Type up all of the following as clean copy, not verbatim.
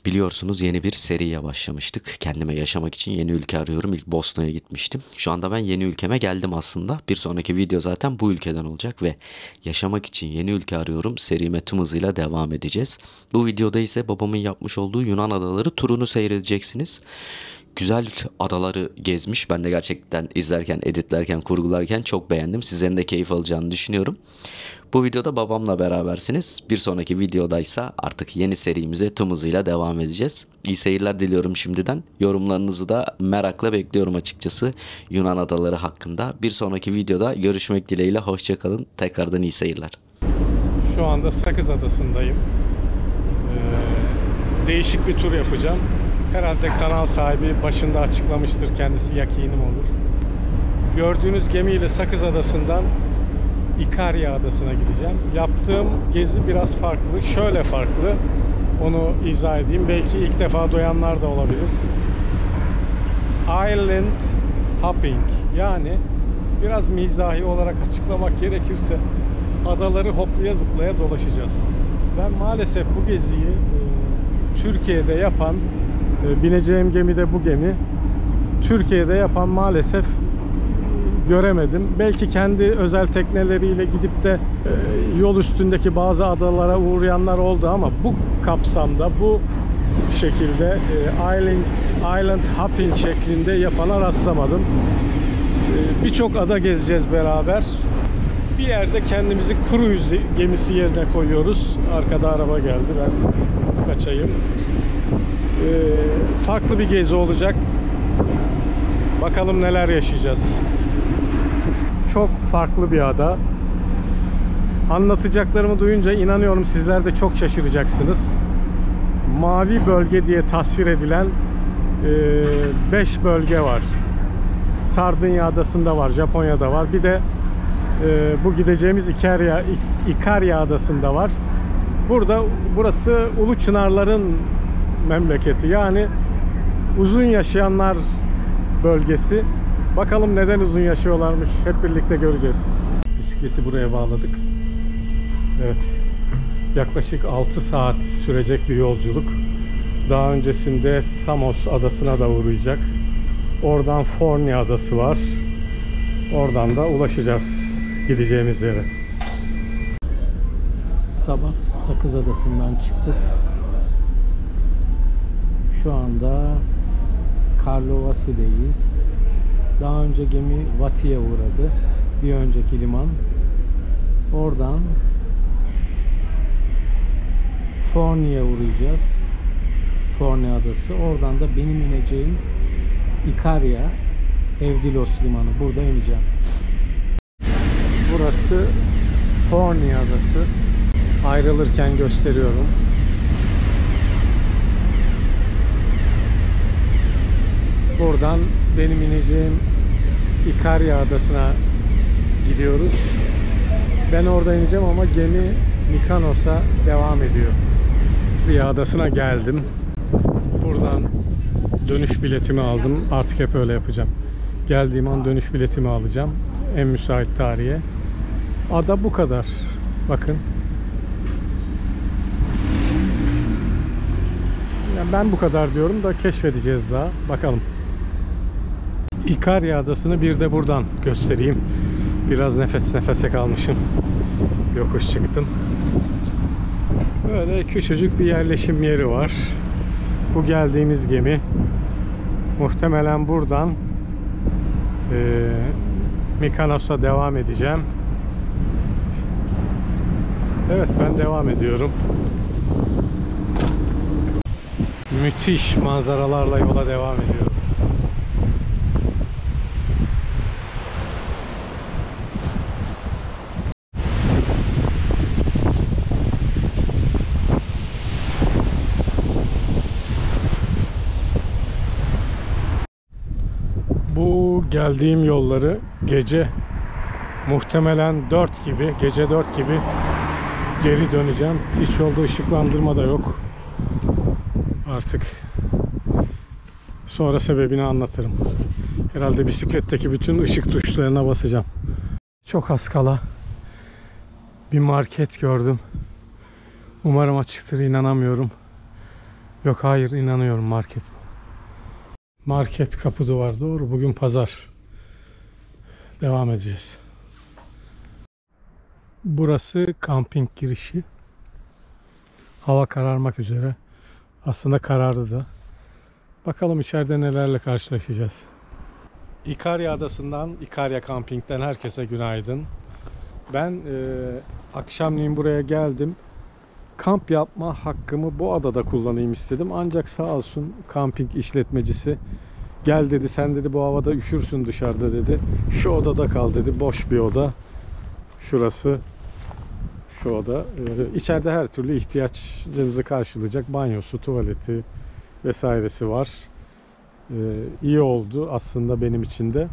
Biliyorsunuz yeni bir seriye başlamıştık. Kendime yaşamak için yeni ülke arıyorum. İlk Bosna'ya gitmiştim. Şu anda ben yeni ülkeme geldim aslında. Bir sonraki video zaten bu ülkeden olacak ve yaşamak için yeni ülke arıyorum serime tüm hızıyla devam edeceğiz. Bu videoda ise babamın yapmış olduğu Yunan adaları turunu seyredeceksiniz. Güzel adaları gezmiş. Ben de gerçekten izlerken, editlerken, kurgularken çok beğendim. Sizlerin de keyif alacağını düşünüyorum. Bu videoda babamla berabersiniz. Bir sonraki videodaysa artık yeni serimize tüm hızıyla devam edeceğiz. İyi seyirler diliyorum şimdiden. Yorumlarınızı da merakla bekliyorum açıkçası Yunan adaları hakkında. Bir sonraki videoda görüşmek dileğiyle. Hoşça kalın. Tekrardan iyi seyirler. Şu anda Sakız Adası'ndayım. Değişik bir tur yapacağım. Herhalde kanal sahibi başında açıklamıştır. Kendisi yakinim olur. Gördüğünüz gemiyle Sakız Adası'ndan İkarya Adası'na gideceğim. Yaptığım gezi biraz farklı. Şöyle farklı. Onu izah edeyim. Belki ilk defa duyanlar da olabilir. Island hopping. Yani biraz mizahi olarak açıklamak gerekirse adaları hoplaya zıplaya dolaşacağız. Ben maalesef bu geziyi Türkiye'de yapan, bineceğim gemi de bu gemi, Türkiye'de yapan maalesef göremedim. Belki kendi özel tekneleriyle gidip de yol üstündeki bazı adalara uğrayanlar oldu ama bu kapsamda, bu şekilde island hopping şeklinde yapana rastlamadım. Birçok ada gezeceğiz beraber. Bir yerde kendimizi cruise gemisi yerine koyuyoruz. Arkada araba geldi, ben kaçayım. Farklı bir gezi olacak. Bakalım neler yaşayacağız. Çok farklı bir ada. Anlatacaklarımı duyunca inanıyorum sizler de çok şaşıracaksınız. Mavi bölge diye tasvir edilen 5 bölge var. Sardinya adasında var, Japonya'da var. Bir de bu gideceğimiz İkarya adasında var. Burası Ulu Çınarların memleketi. Yani uzun yaşayanlar bölgesi. Bakalım neden uzun yaşıyorlarmış. Hep birlikte göreceğiz. Bisikleti buraya bağladık. Evet. Yaklaşık 6 saat sürecek bir yolculuk. Daha öncesinde Samos adasına da uğrayacak. Oradan Fornia adası var. Oradan da ulaşacağız gideceğimiz yere. Sabah Sakız Adası'ndan çıktık. Şu anda Karlovasi'deyiz. Daha önce gemi Vati'ye uğradı. Bir önceki liman. Oradan Fornia'ya uğrayacağız. Fornia adası. Oradan da benim ineceğim İkarya Evdilos limanı. Burada ineceğim. Burası Fornia adası. Ayrılırken gösteriyorum. Buradan benim ineceğim İkarya adasına gidiyoruz. Ben orada ineceğim ama gemi Mikonos'a devam ediyor. İkarya adasına geldim. Buradan dönüş biletimi aldım. Artık hep öyle yapacağım. Geldiğim an dönüş biletimi alacağım. En müsait tarihe. Ada bu kadar. Bakın. Yani ben bu kadar diyorum da keşfedeceğiz daha. Bakalım. İkarya adasını bir de buradan göstereyim. Biraz nefes nefese kalmışım. Yokuş çıktım. Böyle küçücük bir yerleşim yeri var. Bu geldiğimiz gemi. Muhtemelen buradan Mikonos'a devam edeceğim. Evet, ben devam ediyorum. Müthiş manzaralarla yola devam ediyorum. Bu geldiğim yolları gece muhtemelen 4 gibi, gece 4 gibi geri döneceğim. Hiç yolda ışıklandırma da yok. Artık sonra sebebini anlatırım. Herhalde bisikletteki bütün ışık tuşlarına basacağım. Çok az kala bir market gördüm. Umarım açıktır, inanamıyorum. Yok, hayır, inanıyorum, market. Market kapı duvar, doğru. Bugün pazar. Devam edeceğiz. Burası kamping girişi. Hava kararmak üzere. Aslında karardı da. Bakalım içeride nelerle karşılaşacağız. İkarya Adası'ndan, İkarya Camping'den herkese günaydın. Ben akşamleyin buraya geldim. Kamp yapma hakkımı bu adada kullanayım istedim. Ancak sağ olsun kamping işletmecisi gel dedi, sen dedi bu havada üşürsün dışarıda dedi. Şu odada kal dedi. Boş bir oda. Şurası şu oda. İçeride her türlü ihtiyaçlarınızı karşılayacak banyosu, tuvaleti vesairesi var. İyi oldu aslında benim için de.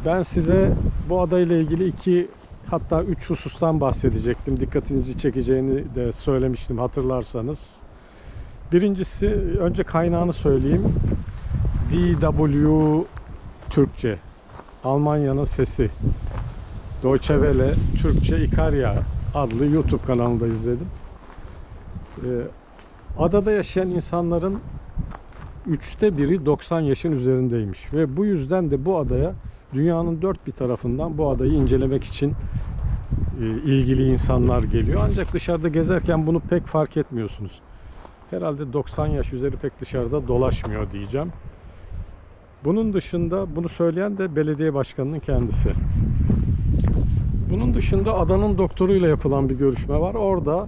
Ben size bu adayla ilgili 2 hatta 3 husustan bahsedecektim. Dikkatinizi çekeceğini de söylemiştim hatırlarsanız. Birincisi, önce kaynağını söyleyeyim. DW Türkçe, Almanya'nın sesi. Deutsche Welle Türkçe İkarya adlı YouTube kanalında izledim. Adada yaşayan insanların 1/3 90 yaşın üzerindeymiş ve bu yüzden de bu adaya dünyanın dört bir tarafından bu adayı incelemek için ilgili insanlar geliyor. Ancak dışarıda gezerken bunu pek fark etmiyorsunuz. Herhalde 90 yaş üzeri pek dışarıda dolaşmıyor diyeceğim. Bunun dışında bunu söyleyen de belediye başkanının kendisi. Bunun dışında adanın doktoruyla yapılan bir görüşme var. Orada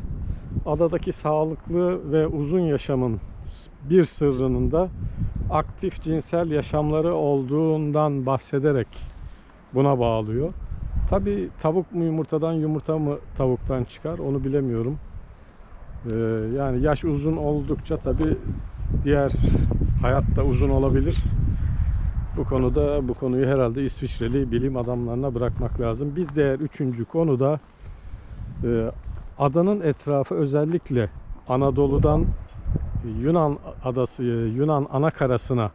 adadaki sağlıklı ve uzun yaşamın bir sırrının da aktif cinsel yaşamları olduğundan bahsederek buna bağlıyor. Tabi tavuk mu yumurtadan, yumurta mı tavuktan çıkar onu bilemiyorum. Yani yaş uzun oldukça tabi diğer hayat da uzun olabilir. Bu konuyu herhalde İsviçreli bilim adamlarına bırakmak lazım. Bir diğer üçüncü konu da adanın etrafı, özellikle Anadolu'dan Yunan adası, Yunan anakarasına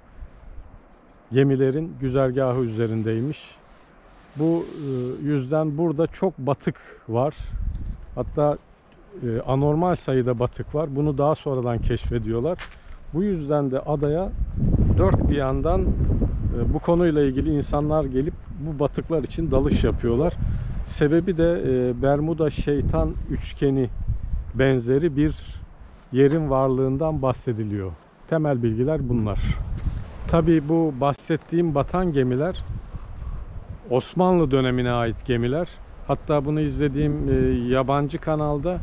gemilerin güzergahı üzerindeymiş. Bu yüzden burada çok batık var. Hatta anormal sayıda batık var. Bunu daha sonradan keşfediyorlar. Bu yüzden de adaya dört bir yandan bu konuyla ilgili insanlar gelip bu batıklar için dalış yapıyorlar. Sebebi de Bermuda şeytan üçgeni benzeri bir yerin varlığından bahsediliyor. Temel bilgiler bunlar. Tabii bu bahsettiğim batan gemiler Osmanlı dönemine ait gemiler. Hatta bunu izlediğim yabancı kanalda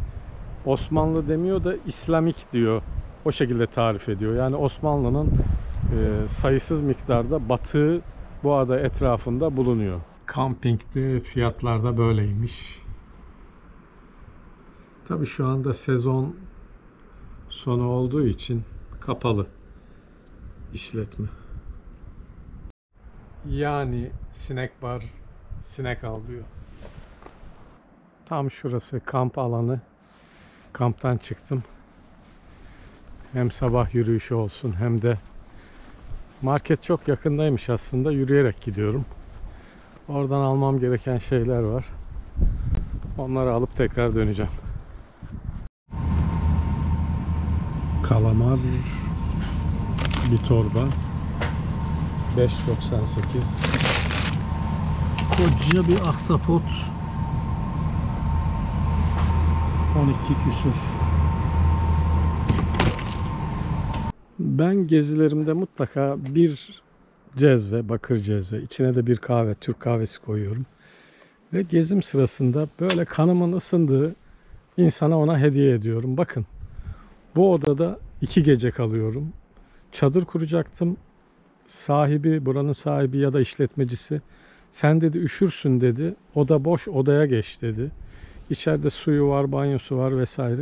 Osmanlı demiyor da İslamik diyor. O şekilde tarif ediyor. Yani Osmanlı'nın sayısız miktarda batığı bu ada etrafında bulunuyor. Kampingde fiyatlar da böyleymiş. Tabii şu anda sezon sonu olduğu için kapalı işletme. Yani sinek var, sinek avlıyor. Tam şurası kamp alanı. Kamptan çıktım. Hem sabah yürüyüşü olsun hem de market çok yakındaymış aslında. Yürüyerek gidiyorum. Oradan almam gereken şeyler var. Onları alıp tekrar döneceğim. Kalamar bir torba 5.98. Koca bir ahtapot 12 küsur. Ben gezilerimde mutlaka bir cezve, bakır cezve, içine de bir kahve, Türk kahvesi koyuyorum. Ve gezim sırasında böyle kanımın ısındığı insana ona hediye ediyorum. Bakın, bu odada 2 gece kalıyorum. Çadır kuracaktım. Buranın sahibi ya da işletmecisi, sen dedi üşürsün dedi. Oda boş, odaya geç dedi. İçeride suyu var, banyosu var vesaire.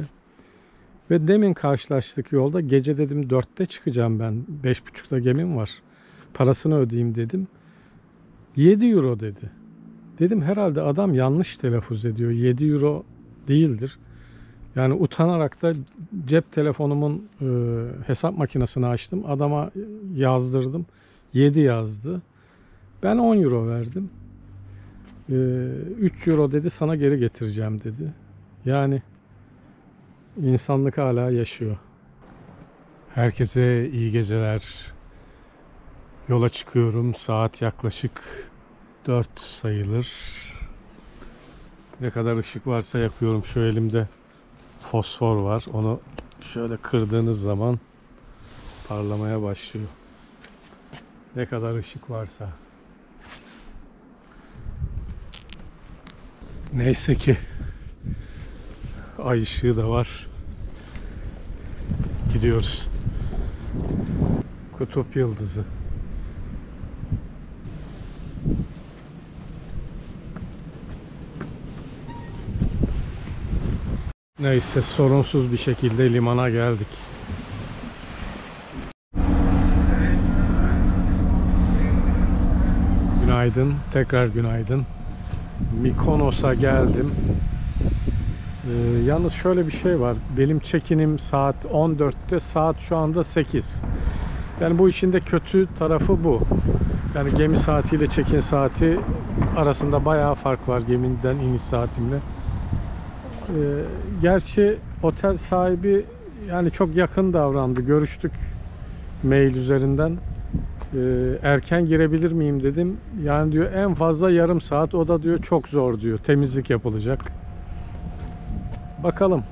Ve demin karşılaştık yolda. Gece dedim 4'te çıkacağım ben. 5.30'da gemim var. Parasını ödeyeyim dedim. 7 euro dedi. Dedim herhalde adam yanlış telaffuz ediyor. 7 euro değildir. Yani utanarak da cep telefonumun hesap makinesini açtım. Adama yazdırdım. 7 yazdı. Ben 10 euro verdim. 3 euro dedi, sana geri getireceğim dedi. Yani insanlık hala yaşıyor. Herkese iyi geceler. Yola çıkıyorum. Saat yaklaşık 4 sayılır. Ne kadar ışık varsa yakıyorum. Şu elimde fosfor var. Onu şöyle kırdığınız zaman parlamaya başlıyor. Ne kadar ışık varsa. Neyse ki ay ışığı da var. Gidiyoruz. Kutup yıldızı. Neyse, sorunsuz bir şekilde limana geldik. Günaydın, tekrar günaydın. Mykonos'a geldim. Yalnız şöyle bir şey var. Benim check-in'im saat 14'te, saat şu anda 8. Yani bu işin de kötü tarafı bu. Yani gemi saatiyle check-in saati arasında bayağı fark var, gemiden iniş saatimle. Gerçi otel sahibi yani çok yakın davrandı. Görüştük mail üzerinden. Erken girebilir miyim dedim. Yani diyor en fazla yarım saat, o da diyor çok zor diyor. Temizlik yapılacak. Bakalım.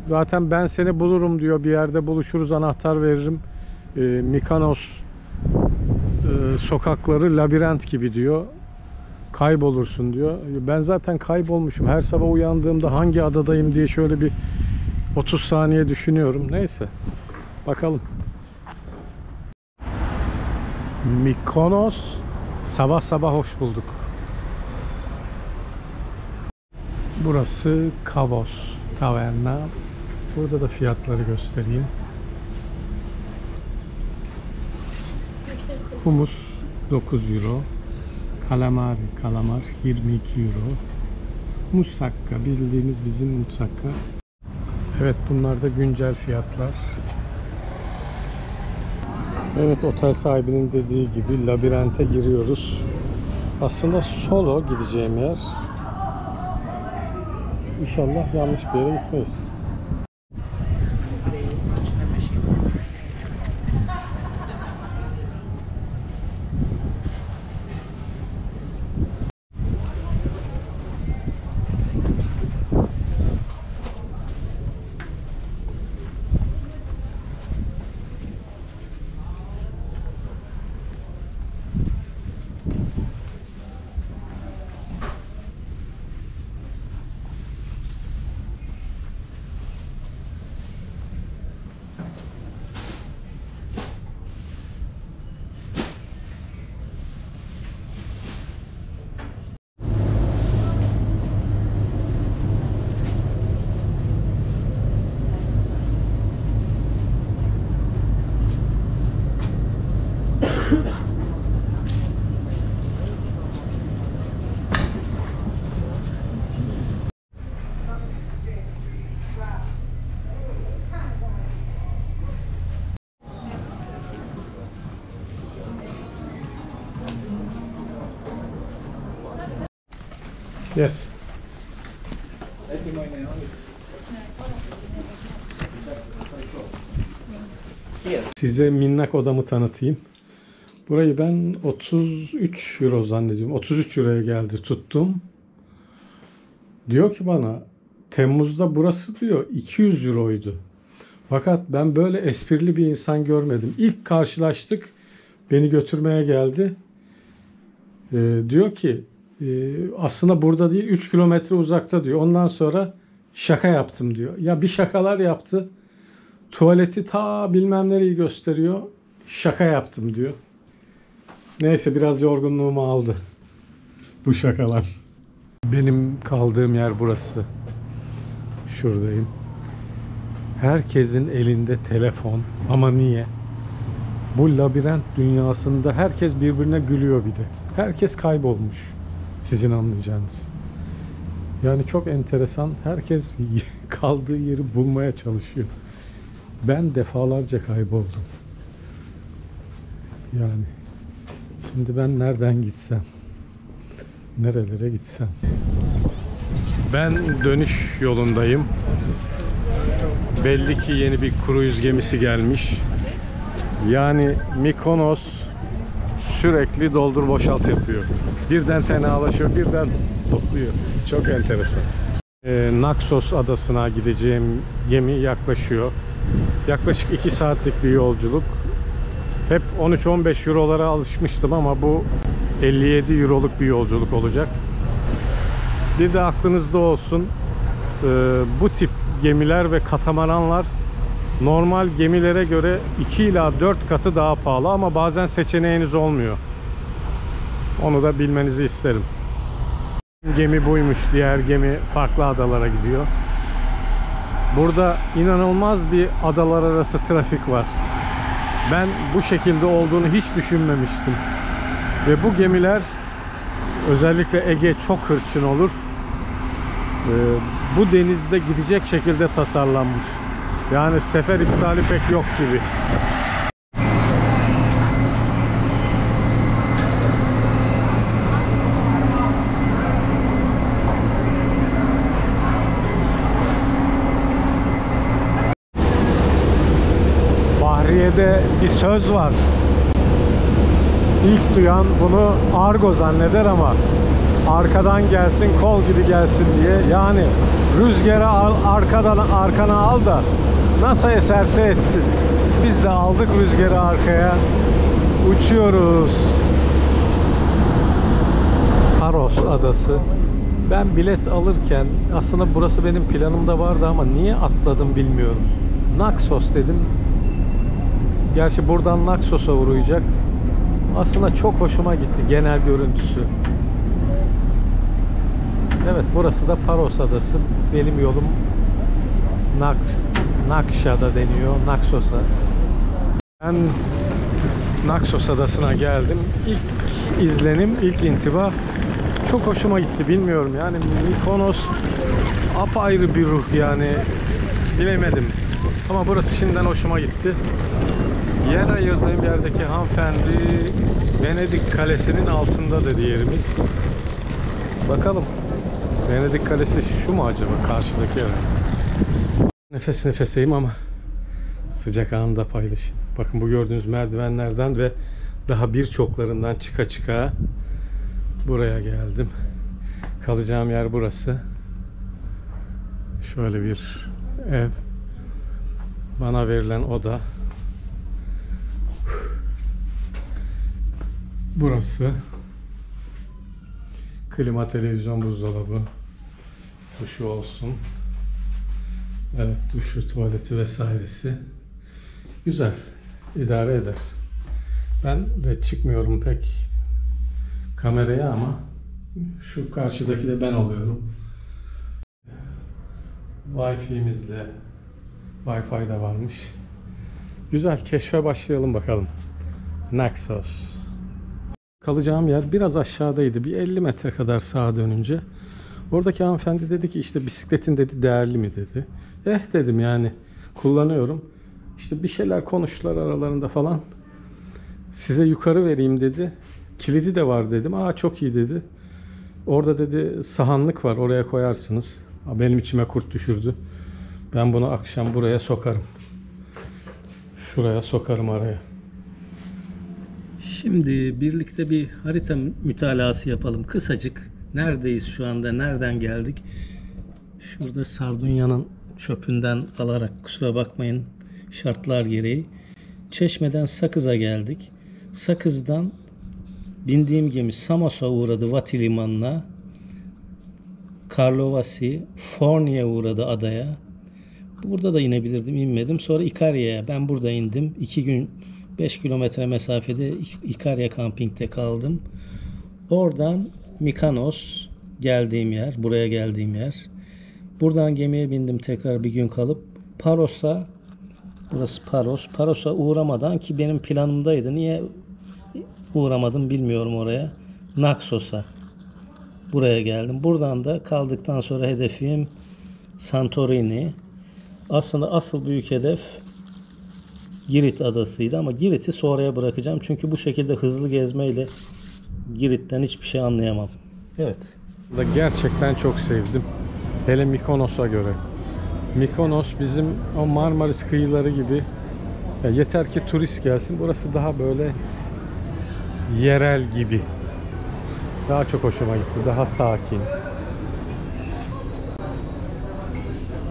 Zaten ben seni bulurum diyor. Bir yerde buluşuruz, anahtar veririm. Mykonos sokakları labirent gibi diyor. Kaybolursun diyor. Ben zaten kaybolmuşum. Her sabah uyandığımda hangi adadayım diye şöyle bir 30 saniye düşünüyorum. Neyse. Bakalım. Mykonos. Sabah sabah hoş bulduk. Burası Kavos Taverna. Burada da fiyatları göstereyim. Humus 9 euro. Kalamar 22 euro. Moussaka, bildiğimiz bizim moussaka. Evet, bunlar da güncel fiyatlar. Evet, otel sahibinin dediği gibi labirente giriyoruz. Aslında solo gideceğim yer. İnşallah yanlış bir yere gitmeyiz. Yes. Size minnak odamı tanıtayım. Burayı ben 33 euro zannediyorum. 33 euroya geldi, tuttum. Diyor ki bana Temmuz'da burası diyor 200 euroydu. Fakat ben böyle esprili bir insan görmedim. İlk karşılaştık. Beni götürmeye geldi. Diyor ki aslında burada değil, 3 kilometre uzakta diyor. Ondan sonra şaka yaptım diyor. Ya bir şakalar yaptı. Tuvaleti ta bilmem nereyi gösteriyor. Şaka yaptım diyor. Neyse, biraz yorgunluğumu aldı bu şakalar. Benim kaldığım yer burası. Şuradayım. Herkesin elinde telefon. Ama niye? Bu labirent dünyasında herkes birbirine gülüyor bir de. Herkes kaybolmuş. Sizin anlayacağınız. Yani çok enteresan. Herkes kaldığı yeri bulmaya çalışıyor. Ben defalarca kayboldum. Yani şimdi ben nereden gitsem? Nerelere gitsem? Ben dönüş yolundayım. Belli ki yeni bir kruz gemisi gelmiş. Yani Mikonos sürekli doldur boşalt yapıyor. Birden tenalaşıyor, birden topluyor. Çok enteresan. Naxos adasına gideceğim gemi yaklaşıyor. Yaklaşık 2 saatlik bir yolculuk. Hep 13-15 eurolara alışmıştım ama bu 57 euroluk bir yolculuk olacak. Bir de aklınızda olsun, bu tip gemiler ve katamaranlar normal gemilere göre 2 ila 4 katı daha pahalı ama bazen seçeneğiniz olmuyor. Onu da bilmenizi isterim. Gemi buymuş, diğer gemi farklı adalara gidiyor. Burada inanılmaz bir adalar arası trafik var. Ben bu şekilde olduğunu hiç düşünmemiştim. Ve bu gemiler, özellikle Ege çok hırçın olur. Bu denizde gidecek şekilde tasarlanmış. Yani sefer iptali pek yok gibi. Bahriye'de bir söz var. İlk duyan bunu argo zanneder ama arkadan gelsin, kol gibi gelsin diye. Yani rüzgarı arkana al da nasıl eserse essin. Biz de aldık rüzgarı arkaya. Uçuyoruz. Paros adası. Ben bilet alırken aslında burası benim planımda vardı ama niye atladım bilmiyorum. Naxos dedim. Gerçi buradan Naxos'a uğrayacak. Aslında çok hoşuma gitti genel görüntüsü. Evet, burası da Paros adası. Benim yolum Nakşa'da deniyor. Naxos'a. Ben Naxos adasına geldim. İlk izlenim, ilk intiba çok hoşuma gitti. Bilmiyorum yani, Mikonos apayrı bir ruh yani. Bilemedim. Ama burası şimdiden hoşuma gitti. Yer ayırdığım yerdeki hanımefendi Venedik Kalesi'nin altında dedi yerimiz. Bakalım. Venedik Kalesi şu mu acaba? Karşıdaki yer. Nefes nefeseyim ama sıcak anında paylaşayım. Bakın, bu gördüğünüz merdivenlerden ve daha birçoklarından çıka çıka buraya geldim. Kalacağım yer burası. Şöyle bir ev. Bana verilen oda. Burası. Klima, televizyon, buzdolabı. Duşu olsun. Evet, duşu, tuvaleti vesairesi. Güzel. İdare eder. Ben de çıkmıyorum pek kameraya ama şu karşıdaki de ben oluyorum. Wi-Fi'mizle, Wi-Fi de varmış. Güzel, keşfe başlayalım bakalım. Naxos. Kalacağım yer biraz aşağıdaydı. Bir 50 metre kadar sağa dönünce. Oradaki hanımefendi dedi ki işte bisikletin dedi değerli mi dedi. Dedim yani kullanıyorum. İşte bir şeyler konuştular aralarında falan. Size yukarı vereyim dedi. Kilidi de var dedim. Aa, çok iyi dedi. Orada dedi sahanlık var, oraya koyarsınız. Benim içime kurt düşürdü. Ben bunu akşam buraya sokarım. Şuraya sokarım araya. Şimdi birlikte bir harita mütalası yapalım. Kısacık. Neredeyiz şu anda? Nereden geldik? Şurada Sardunya'nın çöpünden alarak, kusura bakmayın şartlar gereği. Çeşme'den Sakız'a geldik. Sakız'dan bindiğim gemi Samos'a uğradı, Vati limanına. Karlovasi, Forni'ye uğradı, adaya. Burada da inebilirdim, inmedim. Sonra İkarya'ya. Ben burada indim. 2 gün 5 kilometre mesafede İkarya kampingde kaldım. Oradan Mikonos geldiğim yer, buraya geldiğim yer. Buradan gemiye bindim, tekrar bir gün kalıp Paros'a, burası Paros. Paros'a uğramadan, ki benim planımdaydı. Niye uğramadım bilmiyorum oraya. Naxos'a. Buraya geldim. Buradan da kaldıktan sonra hedefim Santorini. Aslında asıl büyük hedef Girit adasıydı ama Girit'i sonraya bırakacağım. Çünkü bu şekilde hızlı gezmeyle Girit'ten hiçbir şey anlayamam. Evet. Gerçekten çok sevdim. Hele Mikonos'a göre. Mikonos bizim o Marmaris kıyıları gibi Ya yeter ki turist gelsin. Burası daha böyle yerel gibi. Daha çok hoşuma gitti. Daha sakin.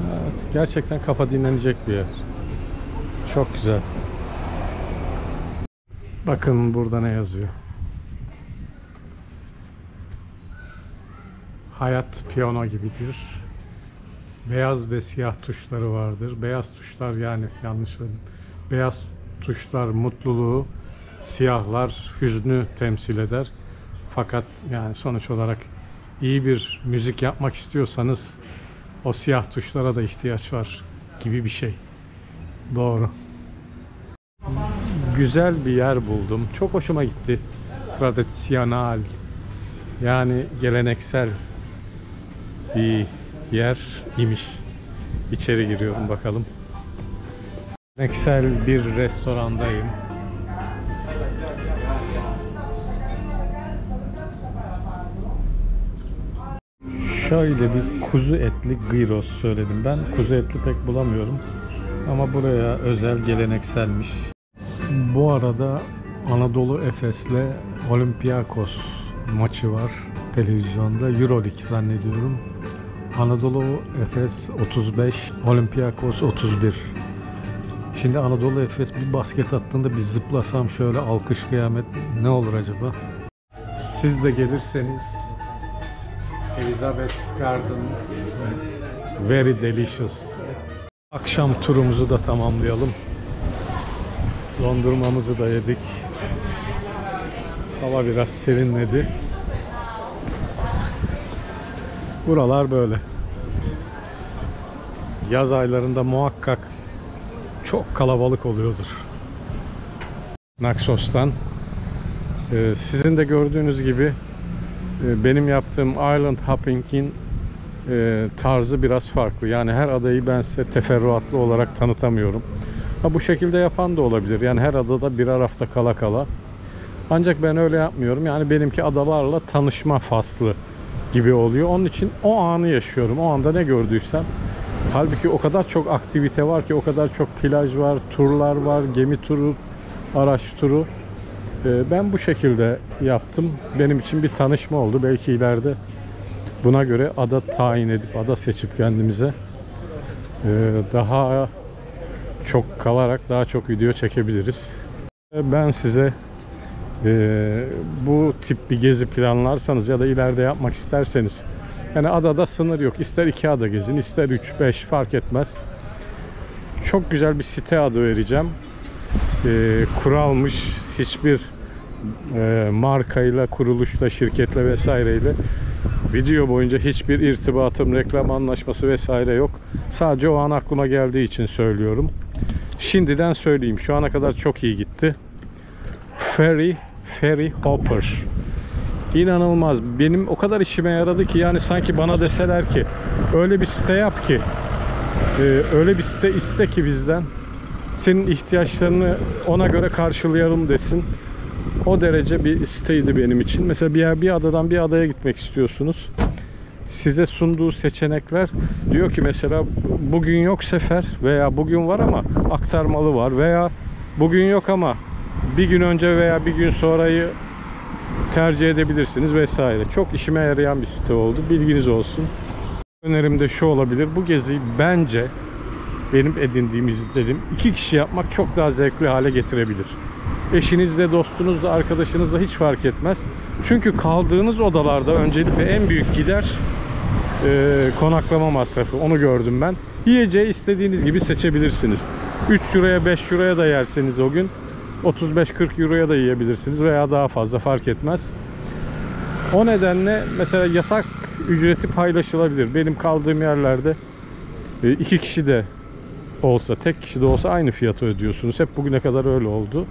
Evet, gerçekten kafa dinlenecek bir yer. Çok güzel. Bakın burada ne yazıyor. Hayat piyano gibidir. Beyaz ve siyah tuşları vardır. Beyaz tuşlar, yani yanlış söyledim. Beyaz tuşlar mutluluğu, siyahlar hüznü temsil eder. Fakat yani sonuç olarak iyi bir müzik yapmak istiyorsanız o siyah tuşlara da ihtiyaç var gibi bir şey. Doğru. Güzel bir yer buldum. Çok hoşuma gitti. Tradisyonel, yani geleneksel bir yer imiş. İçeri giriyorum bakalım. Geleneksel bir restorandayım. Şöyle bir kuzu etli gyros söyledim. Ben kuzu etli pek bulamıyorum. Ama buraya özel gelenekselmiş. Bu arada Anadolu Efes'le Olympiakos maçı var televizyonda. Euroleague zannediyorum. Anadolu Efes 35, Olympiakos 31. Şimdi Anadolu Efes bir basket attığında bir zıplasam şöyle alkış kıyamet ne olur acaba? Siz de gelirseniz Elizabeth Garden very delicious. Akşam turumuzu da tamamlayalım. Dondurmamızı da yedik. Hava biraz serinledi. Buralar böyle. Yaz aylarında muhakkak çok kalabalık oluyordur. Naxos'tan. Sizin de gördüğünüz gibi benim yaptığım Island Hopping'in tarzı biraz farklı. Yani her adayı ben size teferruatlı olarak tanıtamıyorum. Bu şekilde yapan da olabilir. Yani her adada birer hafta kala kala. Ancak ben öyle yapmıyorum. Yani benimki adalarla tanışma faslı gibi oluyor. Onun için o anı yaşıyorum. O anda ne gördüysem. Halbuki o kadar çok aktivite var ki, o kadar çok plaj var, turlar var, gemi turu, araç turu. Ben bu şekilde yaptım. Benim için bir tanışma oldu. Belki ileride buna göre ada tayin edip, ada seçip kendimize daha çok kalarak daha çok video çekebiliriz. Ben size bu tip bir gezi planlarsanız ya da ileride yapmak isterseniz, yani adada sınır yok. İster 2 ada gezin, ister 3, 5 fark etmez. Çok güzel bir site adı vereceğim. Kuralmış, hiçbir markayla, kuruluşla, şirketle vesaireyle video boyunca hiçbir irtibatım, reklam anlaşması vesaire yok. Sadece o an aklıma geldiği için söylüyorum. Şimdiden söyleyeyim, şu ana kadar çok iyi gitti. Ferry Hopper. İnanılmaz. Benim o kadar işime yaradı ki, yani sanki bana deseler ki öyle bir site yap ki, öyle bir site iste ki bizden, senin ihtiyaçlarını ona göre karşılayalım desin. O derece bir siteydi benim için. Mesela bir adadan bir adaya gitmek istiyorsunuz. Size sunduğu seçenekler diyor ki mesela bugün yok sefer, veya bugün var ama aktarmalı var, veya bugün yok ama bir gün önce veya bir gün sonrayı tercih edebilirsiniz vesaire. Çok işime yarayan bir site oldu. Bilginiz olsun. Önerim de şu olabilir. Bu geziyi bence benim edindiğim, izlediğim 2 kişi yapmak çok daha zevkli hale getirebilir. Eşinizle, dostunuzla, arkadaşınızla hiç fark etmez. Çünkü kaldığınız odalarda öncelikle en büyük gider konaklama masrafı. Onu gördüm ben. Yiyeceği istediğiniz gibi seçebilirsiniz. 3 euroya 5 euroya da yerseniz o gün 35-40 euroya da yiyebilirsiniz veya daha fazla, fark etmez. O nedenle mesela yatak ücreti paylaşılabilir. Benim kaldığım yerlerde 2 kişi de olsa, tek kişi de olsa aynı fiyatı ödüyorsunuz. Hep bugüne kadar öyle oldu.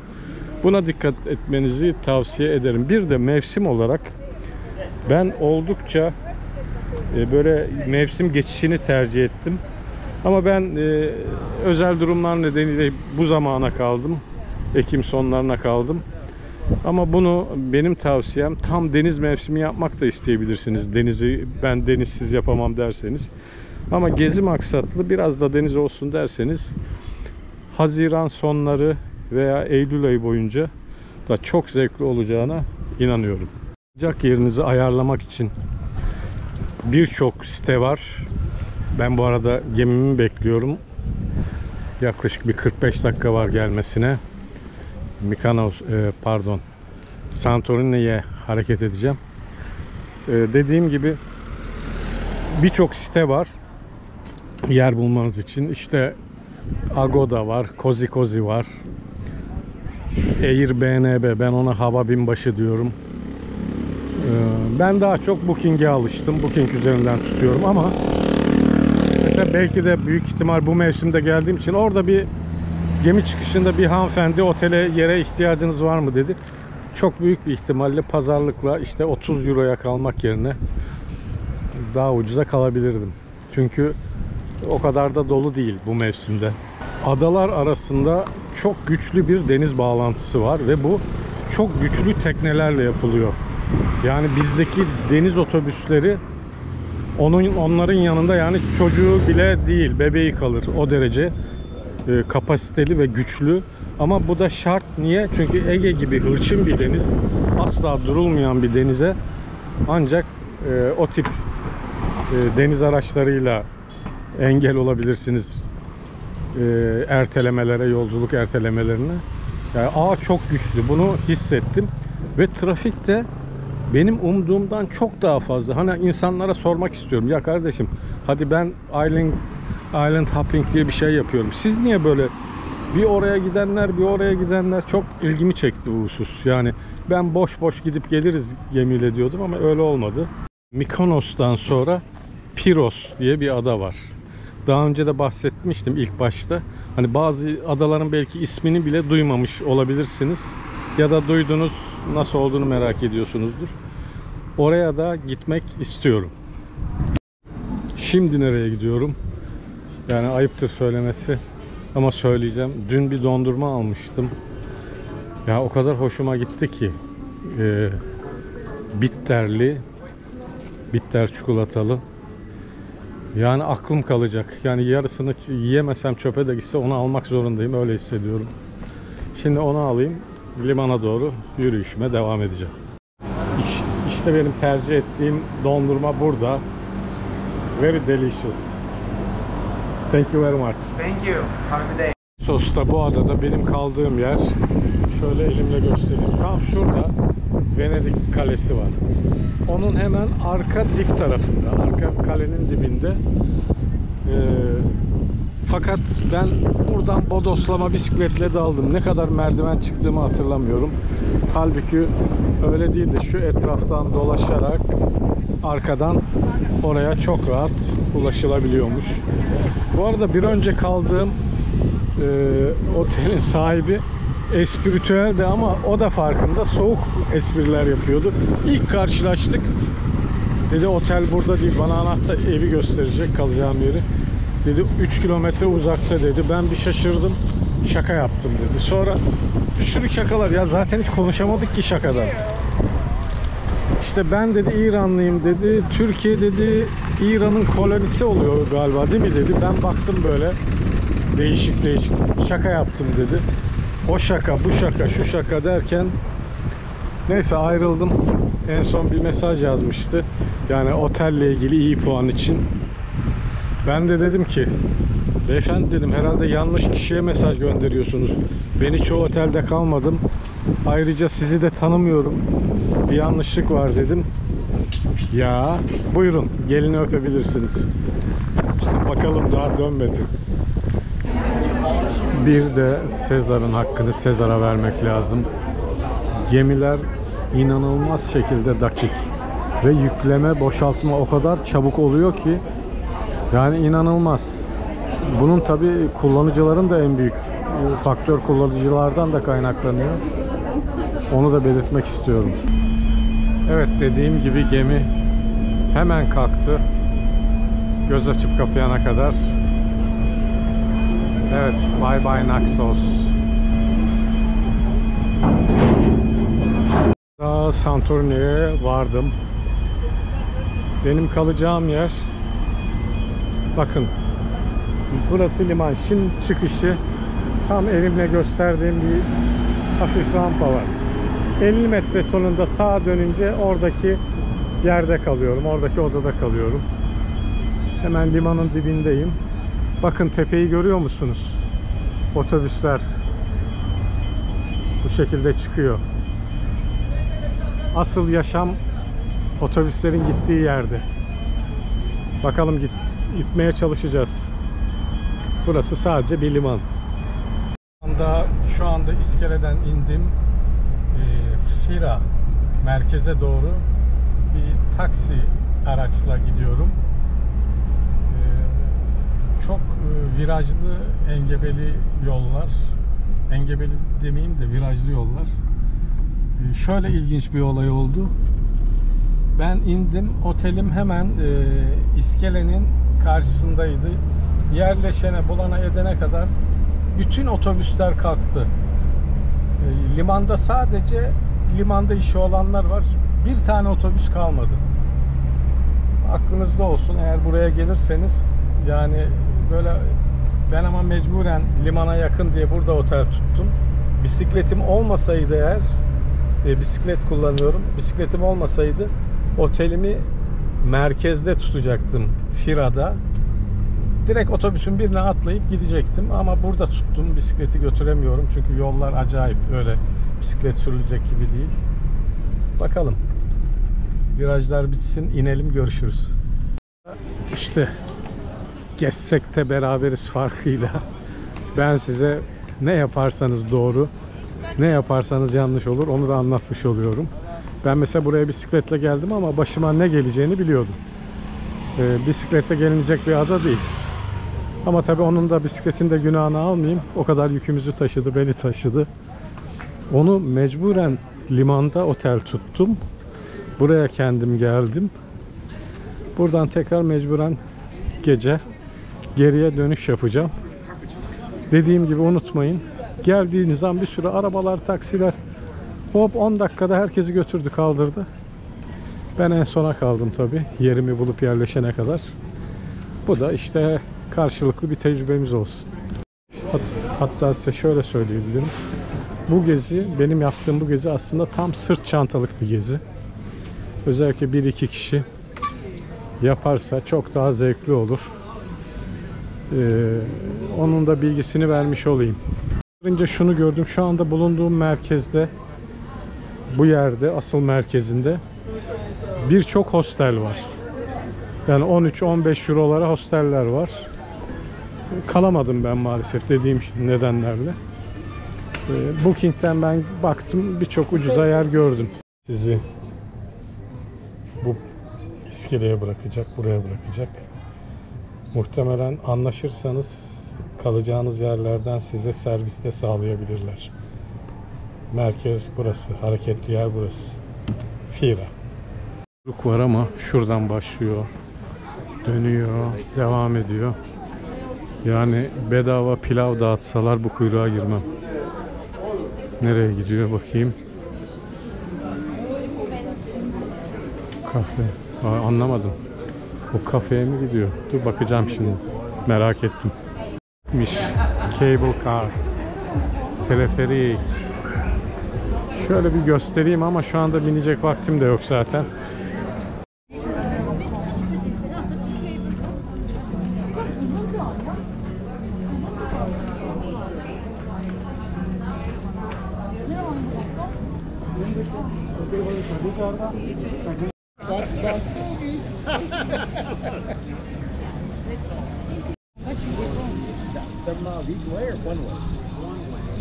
Buna dikkat etmenizi tavsiye ederim. Bir de mevsim olarak ben oldukça böyle mevsim geçişini tercih ettim. Ama ben özel durumlar nedeniyle bu zamana kaldım. Ekim sonlarına kaldım. Ama bunu, benim tavsiyem, tam deniz mevsimi yapmak da isteyebilirsiniz. Denizi ben denizsiz yapamam derseniz. Ama gezi maksatlı biraz da deniz olsun derseniz Haziran sonları veya Eylül ayı boyunca da çok zevkli olacağına inanıyorum. Sıcak yerinizi ayarlamak için birçok site var. Ben bu arada gemimi bekliyorum. Yaklaşık bir 45 dakika var gelmesine. Santorini'ye hareket edeceğim. Dediğim gibi birçok site var yer bulmanız için. İşte Agoda var, Cozy var, Airbnb, ben ona hava binbaşı diyorum. Ben daha çok Booking'e alıştım. Booking üzerinden tutuyorum ama mesela belki de büyük ihtimal bu mevsimde geldiğim için orada bir gemi çıkışında bir hanımefendi otele yere ihtiyacınız var mı dedi. Çok büyük bir ihtimalle pazarlıkla işte 30 euroya kalmak yerine daha ucuza kalabilirdim. Çünkü o kadar da dolu değil bu mevsimde. Adalar arasında çok güçlü bir deniz bağlantısı var ve bu çok güçlü teknelerle yapılıyor. Yani bizdeki deniz otobüsleri onların yanında yani çocuğu bile değil, bebeği kalır. O derece kapasiteli ve güçlü. Ama bu da şart. Niye? Çünkü Ege gibi hırçın bir deniz, asla durulmayan bir denize ancak o tip deniz araçlarıyla engel olabilirsiniz ertelemelere, yolculuk ertelemelerine. Yani ağ çok güçlü. Bunu hissettim. Ve trafik de benim umduğumdan çok daha fazla. Hani insanlara sormak istiyorum. Ya kardeşim, hadi ben island hopping diye bir şey yapıyorum. Siz niye böyle bir oraya gidenler, bir oraya gidenler, çok ilgimi çekti bu husus. Yani ben boş boş gidip geliriz gemiyle diyordum ama öyle olmadı. Mykonos'tan sonra Piros diye bir ada var. Daha önce de bahsetmiştim ilk başta. Hani bazı adaların belki ismini bile duymamış olabilirsiniz. Ya da duydunuz, nasıl olduğunu merak ediyorsunuzdur. Oraya da gitmek istiyorum. Şimdi nereye gidiyorum? Yani ayıptır söylemesi ama söyleyeceğim. Dün bir dondurma almıştım. Ya o kadar hoşuma gitti ki. Bitter çikolatalı. Yani aklım kalacak. Yani yarısını yiyemesem çöpe de gitse onu almak zorundayım. Öyle hissediyorum. Şimdi onu alayım. Limana doğru yürüyüşüme devam edeceğim. İşte benim tercih ettiğim dondurma burada. Very delicious. Thank you very much. Thank you. Have a good day. Sos'ta, bu adada benim kaldığım yer. Şöyle elimle göstereyim. Tam şurada Venedik Kalesi var. Onun hemen arka dip tarafında, arka kalenin dibinde. Fakat ben buradan bodoslama bisikletle daldım. Ne kadar merdiven çıktığımı hatırlamıyorum. Halbuki öyle değil de şu etraftan dolaşarak arkadan oraya çok rahat ulaşılabiliyormuş. Bu arada bir önce kaldığım otelin sahibi espritüeldi ama o da farkında, soğuk espriler yapıyordu. İlk karşılaştık. Dedi otel burada değil, bana anahtar evi gösterecek, kalacağım yeri. Dedi 3 kilometre uzakta dedi. Ben bir şaşırdım. Şaka yaptım dedi. Sonra bir sürü şakalar. Ya zaten hiç konuşamadık ki şakadan. İşte ben dedi İranlıyım dedi. Türkiye dedi İran'ın kolonisi oluyor galiba değil mi dedi. Ben baktım böyle değişik şaka yaptım dedi. O şaka, bu şaka, şu şaka derken neyse ayrıldım. En son bir mesaj yazmıştı. Yani otelle ilgili iyi puan için. Ben de dedim ki beyefendi dedim, herhalde yanlış kişiye mesaj gönderiyorsunuz. Ben hiç o otelde kalmadım. Ayrıca sizi de tanımıyorum. Bir yanlışlık var dedim. Ya buyurun gelini öpebilirsiniz. Bakalım daha dönmedi. Bir de Sezar'ın hakkını Sezar'a vermek lazım. Gemiler inanılmaz şekilde dakik ve yükleme, boşaltma o kadar çabuk oluyor ki yani inanılmaz. Bunun tabi kullanıcıların da en büyük faktör, kullanıcılardan da kaynaklanıyor. Onu da belirtmek istiyorum. Evet, dediğim gibi gemi hemen kalktı. Göz açıp kapayana kadar. Evet, bye bye Naxos. Daha Santorini'ye vardım. Benim kalacağım yer, bakın burası liman. Şimdi çıkışı Tam elimle gösterdiğim bir hafif rampa var. 50 metre sonunda sağa dönünce oradaki yerde kalıyorum. Oradaki odada kalıyorum. Hemen limanın dibindeyim. Bakın tepeyi görüyor musunuz? Otobüsler bu şekilde çıkıyor. Asıl yaşam otobüslerin gittiği yerde. Bakalım gitmeye çalışacağız. Burası sadece bir liman. Şu anda iskeleden indim. Fira merkeze doğru bir taksi araçla gidiyorum. Çok virajlı, engebeli yollar. Engebeli demeyeyim de virajlı yollar. Şöyle ilginç bir olay oldu. Ben indim, otelim hemen iskelenin karşısındaydı. Yerleşene, bulana edene kadar bütün otobüsler kalktı. Limanda sadece limanda işi olanlar var. Bir tane otobüs kalmadı. Aklınızda olsun, eğer buraya gelirseniz, yani böyle ben ama mecburen limana yakın diye burada otel tuttum. Bisikletim olmasaydı eğer, bisiklet kullanıyorum. Bisikletim olmasaydı otelimi merkezde tutacaktım, Fira'da. Direkt otobüsün birine atlayıp gidecektim ama burada tuttum. Bisikleti götüremiyorum çünkü yollar acayip, öyle bisiklet sürülecek gibi değil. Bakalım. Virajlar bitsin, inelim, görüşürüz. İşte gezsek de beraberiz farkıyla. Ben size ne yaparsanız doğru, ne yaparsanız yanlış olur, onu da anlatmış oluyorum. Ben mesela buraya bisikletle geldim ama başıma ne geleceğini biliyordum. Bisikletle gelinecek bir ada değil. Ama tabii onun da, bisikletin de günahını almayayım. O kadar yükümüzü taşıdı, beni taşıdı. Onu mecburen limanda otel tuttum. Buraya kendim geldim. Buradan tekrar mecburen gece geriye dönüş yapacağım. Dediğim gibi unutmayın. Geldiğiniz an bir sürü arabalar, taksiler, hop 10 dakikada herkesi götürdü, kaldırdı. Ben en sona kaldım tabii, yerimi bulup yerleşene kadar. Bu da işte karşılıklı bir tecrübemiz olsun. Hatta size şöyle söyleyebilirim. Bu gezi, benim yaptığım bu gezi aslında tam sırt çantalık bir gezi. Özellikle 1-2 kişi yaparsa çok daha zevkli olur. Onun da bilgisini vermiş olayım. Önce şunu gördüm. Şu anda bulunduğum merkezde, bu yerde, asıl merkezinde birçok hostel var. Yani 13-15 eurolara hosteller var. Kalamadım ben maalesef, dediğim nedenlerle. Booking'den ben baktım, birçok ucuza yer gördüm. Sizi bu iskeleye bırakacak, buraya bırakacak. Muhtemelen anlaşırsanız kalacağınız yerlerden size servis de sağlayabilirler. Merkez burası, hareketli yer burası. Fira. Var ama şuradan başlıyor, dönüyor, devam ediyor. Yani bedava pilav dağıtsalar bu kuyruğa girmem. Nereye gidiyor bakayım? Kahve. Anlamadım. O kafeye mi gidiyor? Dur bakacağım şimdi. Merak ettim. Cable car. Teleferik. Şöyle bir göstereyim ama şu anda binecek vaktim de yok zaten.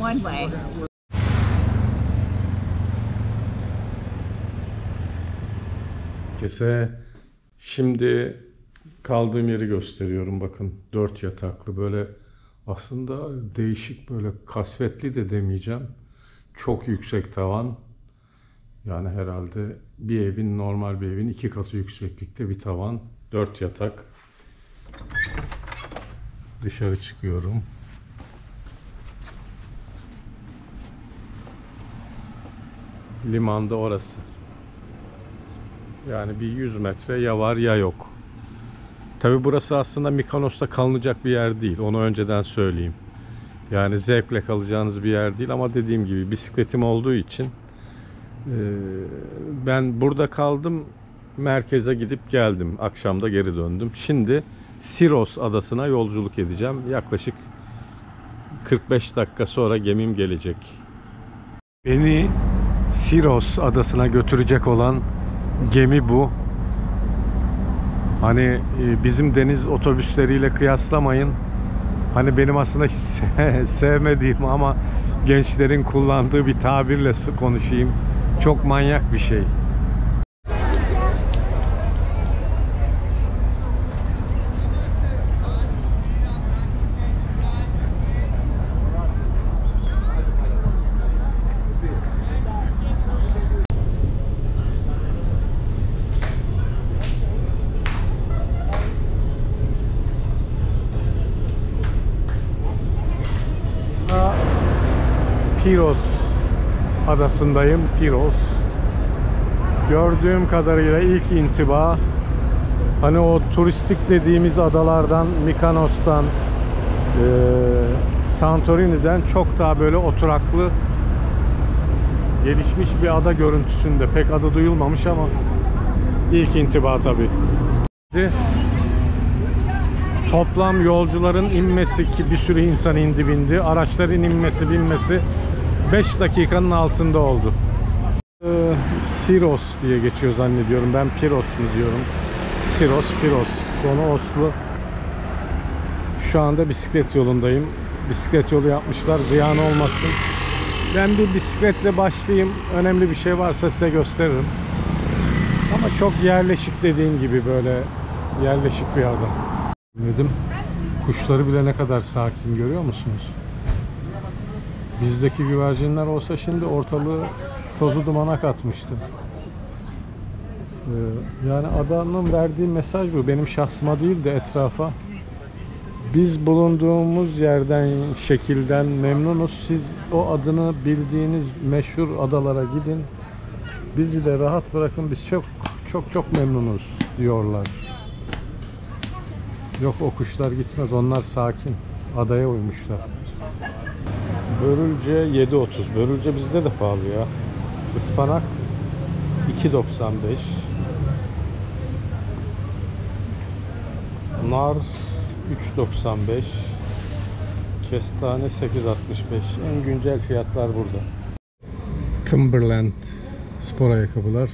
One way. Şimdi kaldığım yeri gösteriyorum. Bakın 4 yataklı, böyle aslında değişik, böyle kasvetli de demeyeceğim. Çok yüksek tavan. Yani herhalde bir evin, normal bir evin 2 katı yükseklikte bir tavan. 4 yatak. Dışarı çıkıyorum. Limanda orası. Yani bir 100 metre ya var ya yok. Tabi burası aslında Mikonos'ta kalınacak bir yer değil. Onu önceden söyleyeyim. Yani zevkle kalacağınız bir yer değil ama dediğim gibi bisikletim olduğu için ben burada kaldım. Merkeze gidip geldim. Akşam da geri döndüm. Şimdi Siros adasına yolculuk edeceğim. Yaklaşık 45 dakika sonra gemim gelecek. Beni Siros adasına götürecek olan gemi bu. Hani bizim deniz otobüsleriyle kıyaslamayın. Hani benim aslında hiç sevmediğim ama gençlerin kullandığı bir tabirle konuşayım. Çok manyak bir şey. Piros adasındayım. Piros. Gördüğüm kadarıyla ilk intiba hani o turistik dediğimiz adalardan, Mikonos'tan, Santorini'den çok daha böyle oturaklı, gelişmiş bir ada görüntüsünde. Pek adı duyulmamış ama ilk intiba tabii. Toplam yolcuların inmesi, ki bir sürü insan indi bindi, araçların inmesi binmesi 5 dakikanın altında oldu. Siros diye geçiyor zannediyorum. Ben Piros mu diyorum? Siros, Piros. Sonu Oslu. Şu anda bisiklet yolundayım. Bisiklet yolu yapmışlar. Ziyan olmasın. Ben bir bisikletle başlayayım. Önemli bir şey varsa size gösteririm. Ama çok yerleşik, dediğim gibi böyle yerleşik bir ada. Dedim. Kuşları bile ne kadar sakin, görüyor musunuz? Bizdeki güvercinler olsa şimdi ortalığı tozu dumana katmıştı. Yani adanın verdiği mesaj bu. Benim şahsıma değil de etrafa. Biz bulunduğumuz yerden, şekilden memnunuz. Siz o adını bildiğiniz meşhur adalara gidin. Bizi de rahat bırakın. Biz çok memnunuz diyorlar. Yok, o kuşlar gitmez. Onlar sakin. Adaya uymuşlar. Börülce 7.30. Börülce bizde de pahalı ya. Ispanak 2.95. Nar 3.95. Kestane 8.65. En güncel fiyatlar burada. Timberland spor ayakkabılar.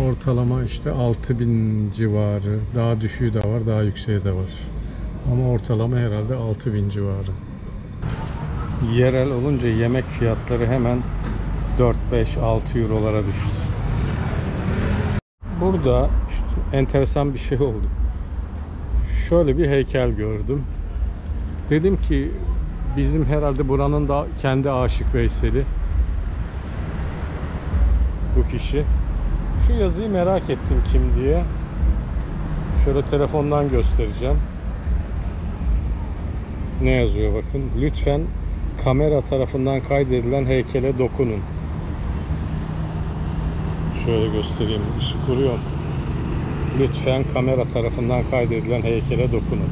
Ortalama işte 6.000 civarı. Daha düşüğü de var, daha yükseği de var. Ama ortalama herhalde 6.000 civarı. Yerel olunca yemek fiyatları hemen 4-5-6 eurolara düştü. Burada enteresan bir şey oldu. Şöyle bir heykel gördüm. Dedim ki bizim herhalde buranın da kendi Aşık Veysel'i bu kişi. Şu yazıyı merak ettim kim diye. Şöyle telefondan göstereceğim. Ne yazıyor bakın. Lütfen kamera tarafından kaydedilen heykele dokunun. Şöyle göstereyim. Işık vuruyor. Lütfen kamera tarafından kaydedilen heykele dokunun.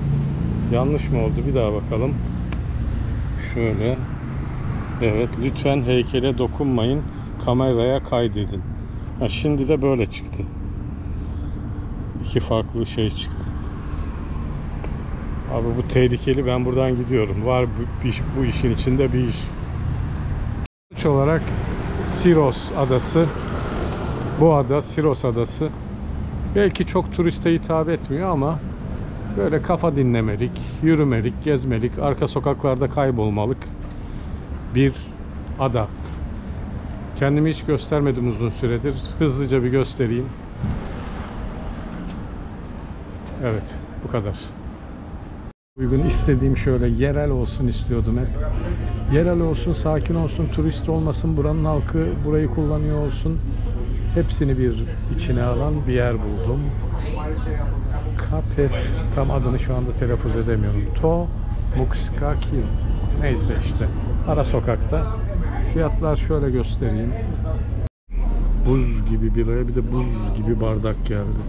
Yanlış mı oldu? Bir daha bakalım. Şöyle. Evet. Lütfen heykele dokunmayın. Kameraya kaydedin. Ha, şimdi de böyle çıktı. İki farklı şey çıktı. Abi bu tehlikeli. Ben buradan gidiyorum. Var bu işin içinde bir iş. Sonuç olarak Siros adası. Bu ada Siros adası. Belki çok turiste hitap etmiyor ama böyle kafa dinlemelik, yürümelik, gezmelik, arka sokaklarda kaybolmalık bir ada. Kendimi hiç göstermedim uzun süredir. Hızlıca bir göstereyim. Evet, bu kadar. Uygun istediğim şöyle yerel olsun istiyordum hep. Yerel olsun, sakin olsun, turist olmasın, buranın halkı burayı kullanıyor olsun. Hepsini bir içine alan bir yer buldum. Kapet, tam adını şu anda telaffuz edemiyorum. To Mukskaki. Neyse işte. Ara sokakta. Fiyatlar şöyle göstereyim. Buz gibi biraya bir de buz gibi bardak geldi.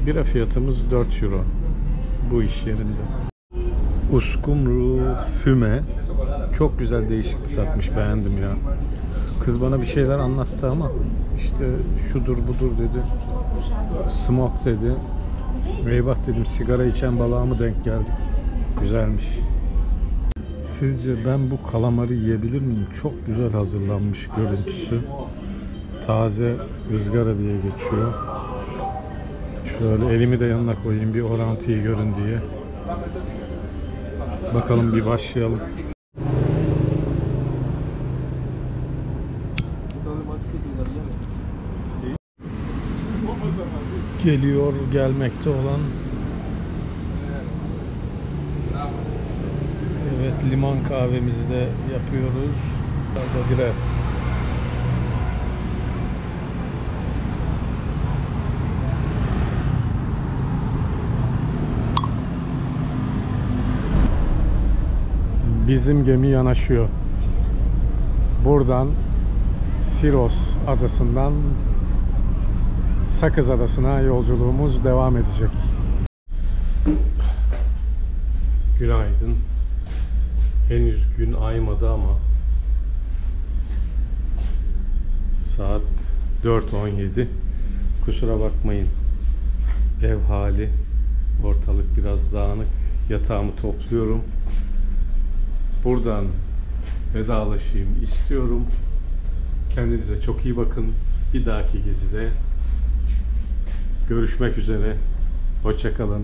Bira fiyatımız 4 euro. Bu iş yerinde. Uskumru füme. Çok güzel, değişik bir tatmış, beğendim ya. Kız bana bir şeyler anlattı ama işte şudur budur dedi. Smoke dedi. Eyvah dedim, sigara içen balığa mı denk geldik? Güzelmiş. Sizce ben bu kalamarı yiyebilir miyim? Çok güzel hazırlanmış görüntüsü. Taze ızgara diye geçiyor. Şöyle elimi de yanına koyayım, bir orantıyı görün diye. Bakalım, bir başlayalım. Geliyor, gelmekte olan. Evet, limon kahvemizi de yapıyoruz. Burada birer. Bizim gemi yanaşıyor. Buradan Siros adasından Sakız Adası'na yolculuğumuz devam edecek. Günaydın. Henüz gün aymadı ama saat 4:17. Kusura bakmayın. Ev hali, ortalık biraz dağınık. Yatağımı topluyorum. Buradan vedalaşayım istiyorum. Kendinize çok iyi bakın. Bir dahaki gezide görüşmek üzere. Hoşça kalın.